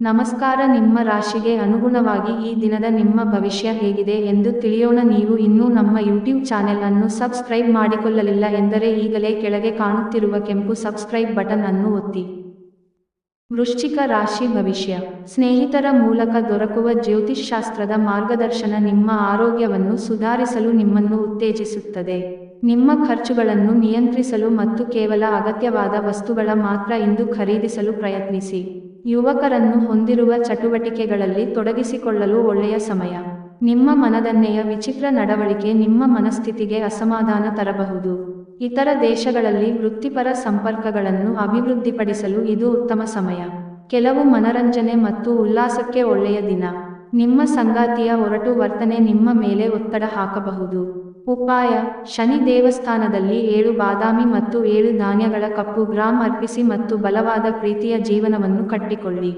ನಮಸ್ಕಾರ. ನಿಮ್ಮ ರಾಶಿಗೆ ಅನುಗುಣವಾಗಿ ಈ ದಿನದ ನಿಮ್ಮ ಭವಿಷ್ಯ ಹೇಗಿದೆ ಎಂದು ತಿಳಿಯೋಣ. ನೀವು ಇನ್ನೂ ನಮ್ಮ ಯೂಟ್ಯೂಬ್ ಚಾನೆಲ್ ಅನ್ನು ಸಬ್ಸ್ಕ್ರೈಬ್ ಮಾಡಿಕೊಳ್ಳಲಿಲ್ಲ ಎಂದರೆ ಈಗಲೇ ಕೆಳಗೆ ಕಾಣುತ್ತಿರುವ ಕೆಂಪು ಸಬ್ಸ್ಕ್ರೈಬ್ ಬಟನ್ ಅನ್ನು ಒತ್ತಿ. ವೃಶ್ಚಿಕ ರಾಶಿ ಭವಿಷ್ಯ. ಸ್ನೇಹಿತರ ಮೂಲಕ ದೊರಕುವ ಜ್ಯೋತಿಷ್ಶಾಸ್ತ್ರದ ಮಾರ್ಗದರ್ಶನ ನಿಮ್ಮ ಆರೋಗ್ಯವನ್ನು ಸುಧಾರಿಸಲು ನಿಮ್ಮನ್ನು ಉತ್ತೇಜಿಸುತ್ತದೆ. ನಿಮ್ಮ ಖರ್ಚುಗಳನ್ನು ನಿಯಂತ್ರಿಸಲು ಮತ್ತು ಕೇವಲ ಅಗತ್ಯವಾದ ವಸ್ತುಗಳ ಮಾತ್ರ ಇಂದು ಖರೀದಿಸಲು ಪ್ರಯತ್ನಿಸಿ. ಯುವಕರನ್ನು ಹೊಂದಿರುವ ಚಟುವಟಿಕೆಗಳಲ್ಲಿ ತೊಡಗಿಸಿಕೊಳ್ಳಲು ಒಳ್ಳೆಯ ಸಮಯ. ನಿಮ್ಮ ಮನದನ್ನೆಯ ವಿಚಿತ್ರ ನಡವಳಿಕೆ ನಿಮ್ಮ ಮನಸ್ಥಿತಿಗೆ ಅಸಮಾಧಾನ ತರಬಹುದು. ಇತರ ದೇಶಗಳಲ್ಲಿ ವೃತ್ತಿಪರ ಸಂಪರ್ಕಗಳನ್ನು ಅಭಿವೃದ್ಧಿಪಡಿಸಲು ಇದು ಉತ್ತಮ ಸಮಯ. ಕೆಲವು ಮನರಂಜನೆ ಮತ್ತು ಉಲ್ಲಾಸಕ್ಕೆ ಒಳ್ಳೆಯ ದಿನ. ನಿಮ್ಮ ಸಂಗಾತಿಯ ಒರಟು ವರ್ತನೆ ನಿಮ್ಮ ಮೇಲೆ ಒತ್ತಡ ಹಾಕಬಹುದು. ಉಪಾಯ: ಶನಿ ದೇವಸ್ಥಾನದಲ್ಲಿ 7 ಬಾದಾಮಿ ಮತ್ತು 7 ಧಾನ್ಯಗಳ ಕಪ್ಪು ಗ್ರಾಂ ಅರ್ಪಿಸಿ ಮತ್ತು ಬಲವಾದ ಪ್ರೀತಿಯ ಜೀವನವನ್ನು ಕಟ್ಟಿಕೊಳ್ಳಿ.